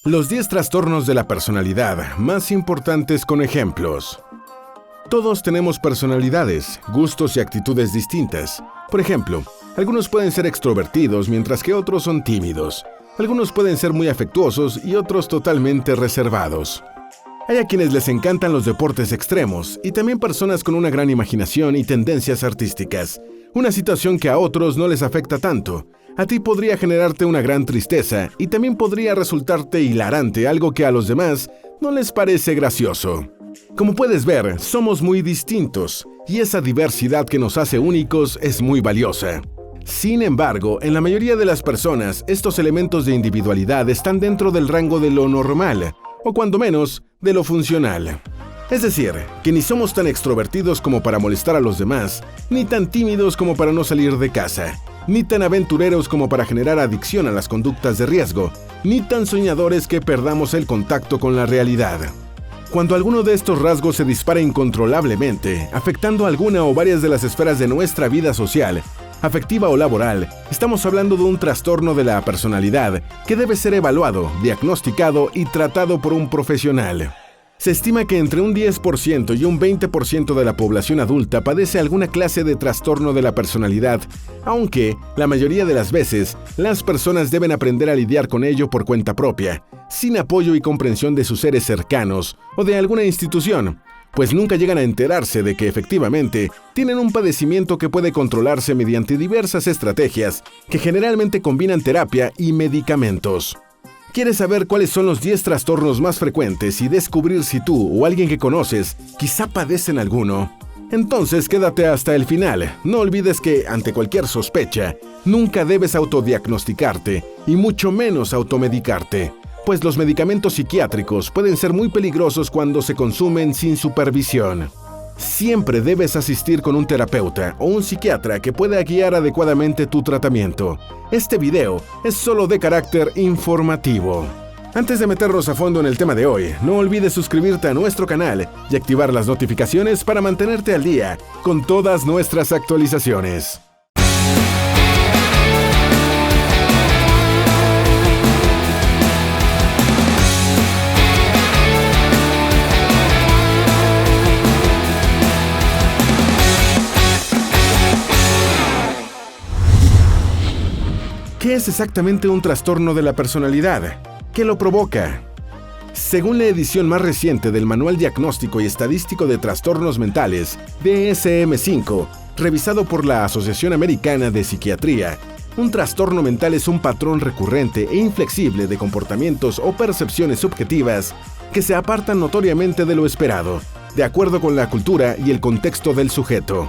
Los 10 trastornos de la personalidad más importantes con ejemplos. Todos tenemos personalidades, gustos y actitudes distintas. Por ejemplo, algunos pueden ser extrovertidos mientras que otros son tímidos. Algunos pueden ser muy afectuosos y otros totalmente reservados. Hay a quienes les encantan los deportes extremos y también personas con una gran imaginación y tendencias artísticas. Una situación que a otros no les afecta tanto. A ti podría generarte una gran tristeza y también podría resultarte hilarante, algo que a los demás no les parece gracioso. Como puedes ver, somos muy distintos y esa diversidad que nos hace únicos es muy valiosa. Sin embargo, en la mayoría de las personas, estos elementos de individualidad están dentro del rango de lo normal, o cuando menos, de lo funcional. Es decir, que ni somos tan extrovertidos como para molestar a los demás, ni tan tímidos como para no salir de casa, ni tan aventureros como para generar adicción a las conductas de riesgo, ni tan soñadores que perdamos el contacto con la realidad. Cuando alguno de estos rasgos se dispara incontrolablemente, afectando alguna o varias de las esferas de nuestra vida social, afectiva o laboral, estamos hablando de un trastorno de la personalidad que debe ser evaluado, diagnosticado y tratado por un profesional. Se estima que entre un 10% y un 20% de la población adulta padece alguna clase de trastorno de la personalidad, aunque, la mayoría de las veces, las personas deben aprender a lidiar con ello por cuenta propia, sin apoyo y comprensión de sus seres cercanos o de alguna institución, pues nunca llegan a enterarse de que efectivamente tienen un padecimiento que puede controlarse mediante diversas estrategias que generalmente combinan terapia y medicamentos. ¿Quieres saber cuáles son los 10 trastornos más frecuentes y descubrir si tú o alguien que conoces quizá padecen alguno? Entonces quédate hasta el final. No olvides que, ante cualquier sospecha, nunca debes autodiagnosticarte y mucho menos automedicarte, pues los medicamentos psiquiátricos pueden ser muy peligrosos cuando se consumen sin supervisión. Siempre debes asistir con un terapeuta o un psiquiatra que pueda guiar adecuadamente tu tratamiento. Este video es solo de carácter informativo. Antes de meternos a fondo en el tema de hoy, no olvides suscribirte a nuestro canal y activar las notificaciones para mantenerte al día con todas nuestras actualizaciones. ¿Qué es exactamente un trastorno de la personalidad? ¿Qué lo provoca? Según la edición más reciente del Manual Diagnóstico y Estadístico de Trastornos Mentales, DSM-5, revisado por la Asociación Americana de Psiquiatría, un trastorno mental es un patrón recurrente e inflexible de comportamientos o percepciones subjetivas que se apartan notoriamente de lo esperado, de acuerdo con la cultura y el contexto del sujeto.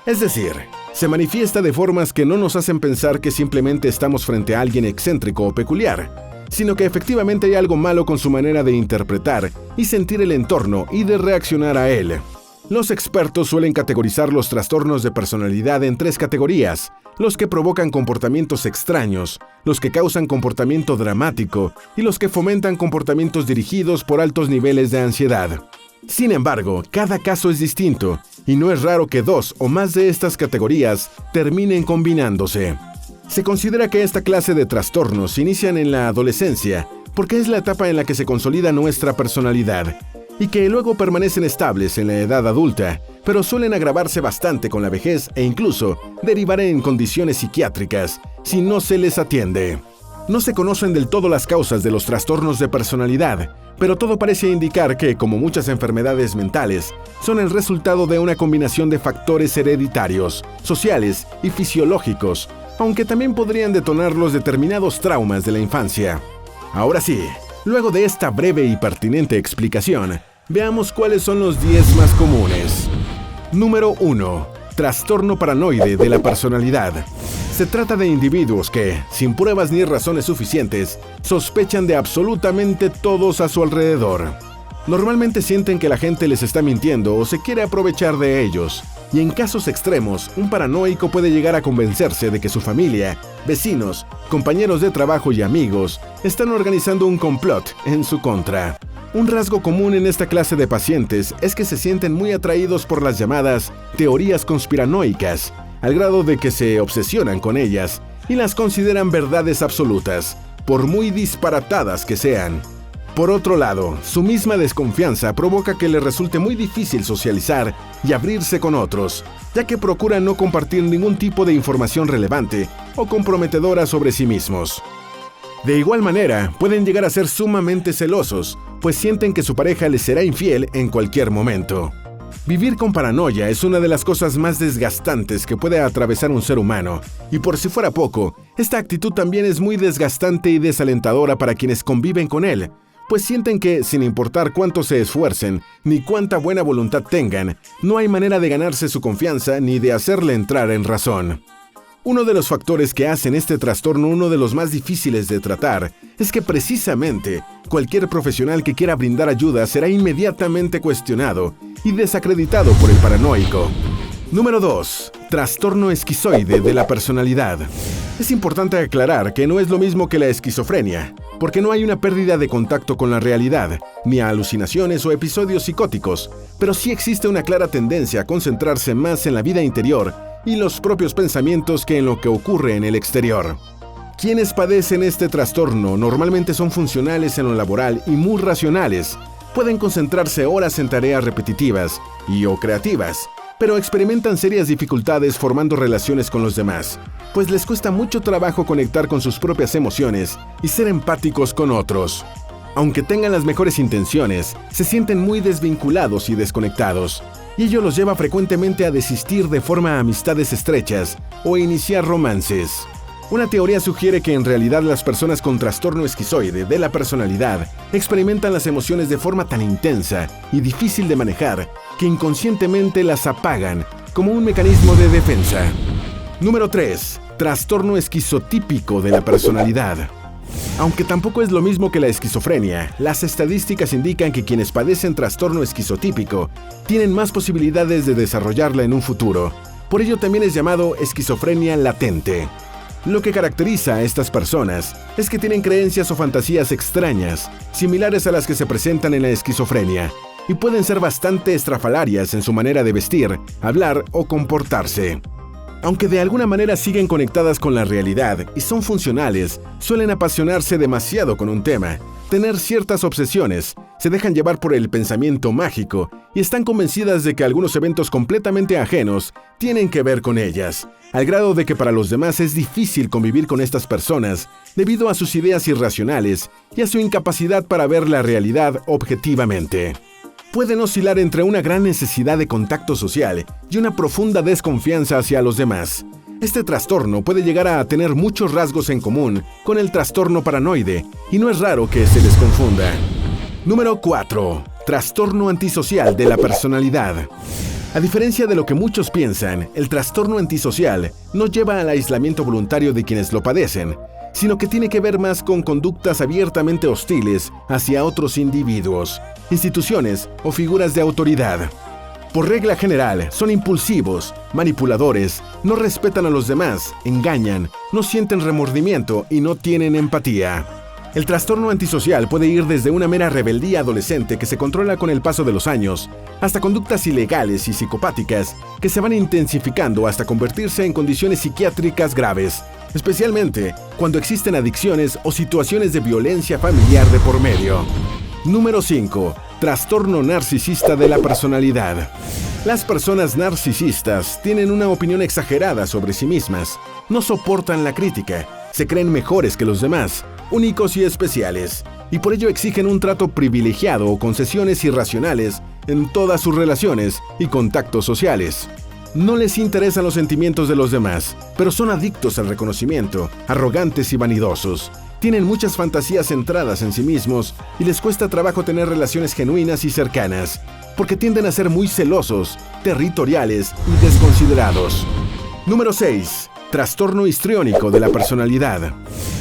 Es decir, se manifiesta de formas que no nos hacen pensar que simplemente estamos frente a alguien excéntrico o peculiar, sino que efectivamente hay algo malo con su manera de interpretar y sentir el entorno y de reaccionar a él. Los expertos suelen categorizar los trastornos de personalidad en 3 categorías: los que provocan comportamientos extraños, los que causan comportamiento dramático y los que fomentan comportamientos dirigidos por altos niveles de ansiedad. Sin embargo, cada caso es distinto, y no es raro que 2 o más de estas categorías terminen combinándose. Se considera que esta clase de trastornos inician en la adolescencia, porque es la etapa en la que se consolida nuestra personalidad, y que luego permanecen estables en la edad adulta, pero suelen agravarse bastante con la vejez e incluso derivar en condiciones psiquiátricas si no se les atiende. No se conocen del todo las causas de los trastornos de personalidad, pero todo parece indicar que, como muchas enfermedades mentales, son el resultado de una combinación de factores hereditarios, sociales y fisiológicos, aunque también podrían detonar los determinados traumas de la infancia. Ahora sí, luego de esta breve y pertinente explicación, veamos cuáles son los 10 más comunes. Número 1. Trastorno paranoide de la personalidad. Se trata de individuos que, sin pruebas ni razones suficientes, sospechan de absolutamente todos a su alrededor. Normalmente sienten que la gente les está mintiendo o se quiere aprovechar de ellos, y en casos extremos, un paranoico puede llegar a convencerse de que su familia, vecinos, compañeros de trabajo y amigos están organizando un complot en su contra. Un rasgo común en esta clase de pacientes es que se sienten muy atraídos por las llamadas teorías conspiranoicas, al grado de que se obsesionan con ellas y las consideran verdades absolutas, por muy disparatadas que sean. Por otro lado, su misma desconfianza provoca que le resulte muy difícil socializar y abrirse con otros, ya que procuran no compartir ningún tipo de información relevante o comprometedora sobre sí mismos. De igual manera, pueden llegar a ser sumamente celosos, pues sienten que su pareja les será infiel en cualquier momento. Vivir con paranoia es una de las cosas más desgastantes que puede atravesar un ser humano, y por si fuera poco, esta actitud también es muy desgastante y desalentadora para quienes conviven con él, pues sienten que, sin importar cuánto se esfuercen, ni cuánta buena voluntad tengan, no hay manera de ganarse su confianza ni de hacerle entrar en razón. Uno de los factores que hacen este trastorno uno de los más difíciles de tratar es que precisamente cualquier profesional que quiera brindar ayuda será inmediatamente cuestionado y desacreditado por el paranoico. Número 2. Trastorno esquizoide de la personalidad. Es importante aclarar que no es lo mismo que la esquizofrenia, porque no hay una pérdida de contacto con la realidad, ni a alucinaciones o episodios psicóticos, pero sí existe una clara tendencia a concentrarse más en la vida interior y los propios pensamientos que en lo que ocurre en el exterior. Quienes padecen este trastorno normalmente son funcionales en lo laboral y muy racionales. Pueden concentrarse horas en tareas repetitivas o creativas, pero experimentan serias dificultades formando relaciones con los demás, pues les cuesta mucho trabajo conectar con sus propias emociones y ser empáticos con otros. Aunque tengan las mejores intenciones, se sienten muy desvinculados y desconectados, y ello los lleva frecuentemente a desistir de forma a amistades estrechas o iniciar romances. Una teoría sugiere que en realidad las personas con trastorno esquizoide de la personalidad experimentan las emociones de forma tan intensa y difícil de manejar que inconscientemente las apagan como un mecanismo de defensa. Número 3. Trastorno esquizotípico de la personalidad. Aunque tampoco es lo mismo que la esquizofrenia, las estadísticas indican que quienes padecen trastorno esquizotípico tienen más posibilidades de desarrollarla en un futuro. Por ello también es llamado esquizofrenia latente. Lo que caracteriza a estas personas es que tienen creencias o fantasías extrañas, similares a las que se presentan en la esquizofrenia, y pueden ser bastante estrafalarias en su manera de vestir, hablar o comportarse. Aunque de alguna manera siguen conectadas con la realidad y son funcionales, suelen apasionarse demasiado con un tema, tener ciertas obsesiones, se dejan llevar por el pensamiento mágico y están convencidas de que algunos eventos completamente ajenos tienen que ver con ellas, al grado de que para los demás es difícil convivir con estas personas debido a sus ideas irracionales y a su incapacidad para ver la realidad objetivamente. Pueden oscilar entre una gran necesidad de contacto social y una profunda desconfianza hacia los demás. Este trastorno puede llegar a tener muchos rasgos en común con el trastorno paranoide y no es raro que se les confunda. Número 4. Trastorno antisocial de la personalidad. A diferencia de lo que muchos piensan, el trastorno antisocial no lleva al aislamiento voluntario de quienes lo padecen, sino que tiene que ver más con conductas abiertamente hostiles hacia otros individuos, instituciones o figuras de autoridad. Por regla general, son impulsivos, manipuladores, no respetan a los demás, engañan, no sienten remordimiento y no tienen empatía. El trastorno antisocial puede ir desde una mera rebeldía adolescente que se controla con el paso de los años, hasta conductas ilegales y psicopáticas que se van intensificando hasta convertirse en condiciones psiquiátricas graves, especialmente cuando existen adicciones o situaciones de violencia familiar de por medio. Número 5. Trastorno narcisista de la personalidad. Las personas narcisistas tienen una opinión exagerada sobre sí mismas, no soportan la crítica, se creen mejores que los demás, únicos y especiales, y por ello exigen un trato privilegiado o concesiones irracionales en todas sus relaciones y contactos sociales. No les interesan los sentimientos de los demás, pero son adictos al reconocimiento, arrogantes y vanidosos. Tienen muchas fantasías centradas en sí mismos y les cuesta trabajo tener relaciones genuinas y cercanas, porque tienden a ser muy celosos, territoriales y desconsiderados. Número 6. Trastorno histriónico de la personalidad.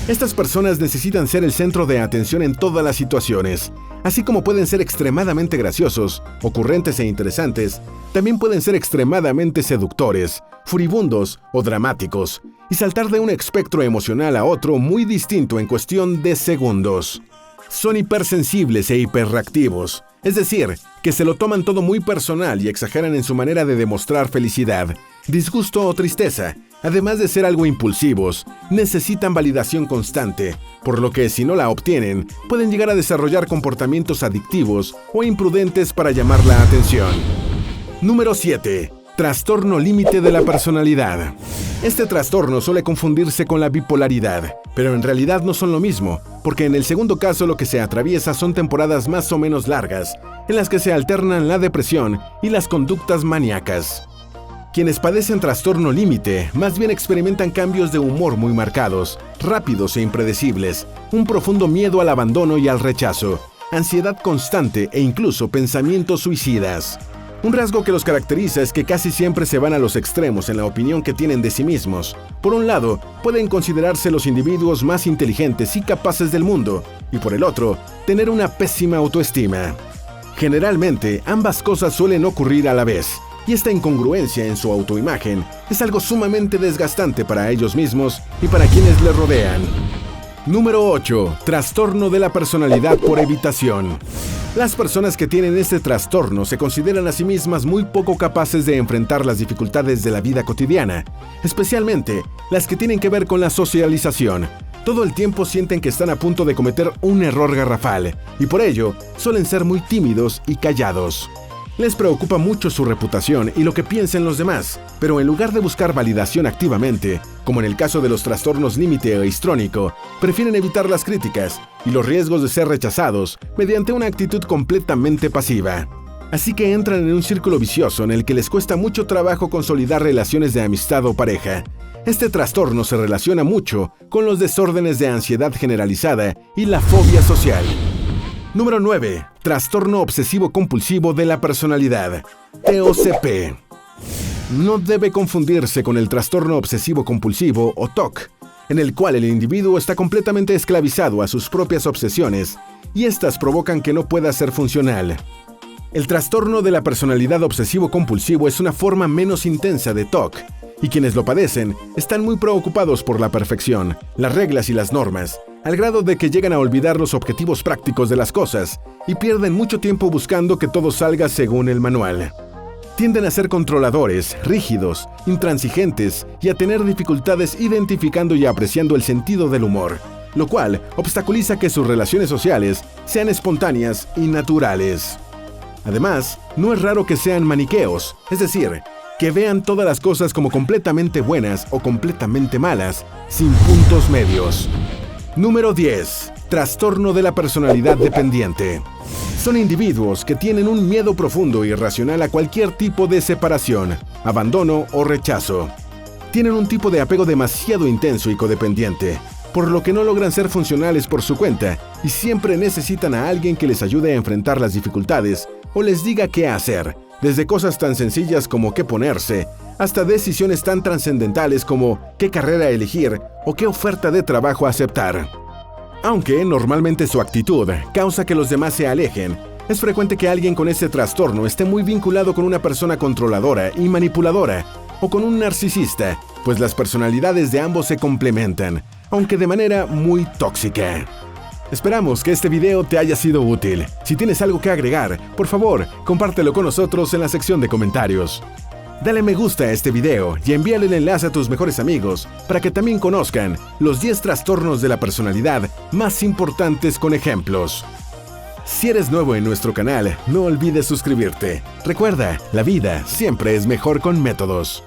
Estas personas necesitan ser el centro de atención en todas las situaciones. Así como pueden ser extremadamente graciosos, ocurrentes e interesantes, también pueden ser extremadamente seductores, furibundos o dramáticos, y saltar de un espectro emocional a otro muy distinto en cuestión de segundos. Son hipersensibles e hiperreactivos, es decir, que se lo toman todo muy personal y exageran en su manera de demostrar felicidad, disgusto o tristeza, Además de ser algo impulsivos, necesitan validación constante, por lo que si no la obtienen, pueden llegar a desarrollar comportamientos adictivos o imprudentes para llamar la atención. Número 7. Trastorno límite de la personalidad. Este trastorno suele confundirse con la bipolaridad, pero en realidad no son lo mismo, porque en el segundo caso lo que se atraviesa son temporadas más o menos largas, en las que se alternan la depresión y las conductas maníacas. Quienes padecen trastorno límite más bien experimentan cambios de humor muy marcados, rápidos e impredecibles, un profundo miedo al abandono y al rechazo, ansiedad constante e incluso pensamientos suicidas. Un rasgo que los caracteriza es que casi siempre se van a los extremos en la opinión que tienen de sí mismos. Por un lado, pueden considerarse los individuos más inteligentes y capaces del mundo, y por el otro, tener una pésima autoestima. Generalmente, ambas cosas suelen ocurrir a la vez, y esta incongruencia en su autoimagen es algo sumamente desgastante para ellos mismos y para quienes les rodean. Número 8. Trastorno de la personalidad por evitación. Las personas que tienen este trastorno se consideran a sí mismas muy poco capaces de enfrentar las dificultades de la vida cotidiana, especialmente las que tienen que ver con la socialización. Todo el tiempo sienten que están a punto de cometer un error garrafal, y por ello suelen ser muy tímidos y callados. Les preocupa mucho su reputación y lo que piensen los demás, pero en lugar de buscar validación activamente, como en el caso de los trastornos límite o histrónico, prefieren evitar las críticas y los riesgos de ser rechazados mediante una actitud completamente pasiva. Así que entran en un círculo vicioso en el que les cuesta mucho trabajo consolidar relaciones de amistad o pareja. Este trastorno se relaciona mucho con los desórdenes de ansiedad generalizada y la fobia social. Número 9. Trastorno obsesivo-compulsivo de la personalidad, TOCP. No debe confundirse con el trastorno obsesivo-compulsivo o TOC, en el cual el individuo está completamente esclavizado a sus propias obsesiones y estas provocan que no pueda ser funcional. El trastorno de la personalidad obsesivo-compulsivo es una forma menos intensa de TOC, y quienes lo padecen están muy preocupados por la perfección, las reglas y las normas, al grado de que llegan a olvidar los objetivos prácticos de las cosas y pierden mucho tiempo buscando que todo salga según el manual. Tienden a ser controladores, rígidos, intransigentes y a tener dificultades identificando y apreciando el sentido del humor, lo cual obstaculiza que sus relaciones sociales sean espontáneas y naturales. Además, no es raro que sean maniqueos, es decir, que vean todas las cosas como completamente buenas o completamente malas, sin puntos medios. Número 10. Trastorno de la personalidad dependiente. Son individuos que tienen un miedo profundo e irracional a cualquier tipo de separación, abandono o rechazo. Tienen un tipo de apego demasiado intenso y codependiente, por lo que no logran ser funcionales por su cuenta y siempre necesitan a alguien que les ayude a enfrentar las dificultades o les diga qué hacer, desde cosas tan sencillas como qué ponerse, hasta decisiones tan trascendentales como qué carrera elegir o qué oferta de trabajo aceptar. Aunque normalmente su actitud causa que los demás se alejen, es frecuente que alguien con ese trastorno esté muy vinculado con una persona controladora y manipuladora o con un narcisista, pues las personalidades de ambos se complementan, aunque de manera muy tóxica. Esperamos que este video te haya sido útil. Si tienes algo que agregar, por favor, compártelo con nosotros en la sección de comentarios. Dale me gusta a este video y envíale el enlace a tus mejores amigos para que también conozcan los 10 trastornos de la personalidad más importantes con ejemplos. Si eres nuevo en nuestro canal, no olvides suscribirte. Recuerda, la vida siempre es mejor con métodos.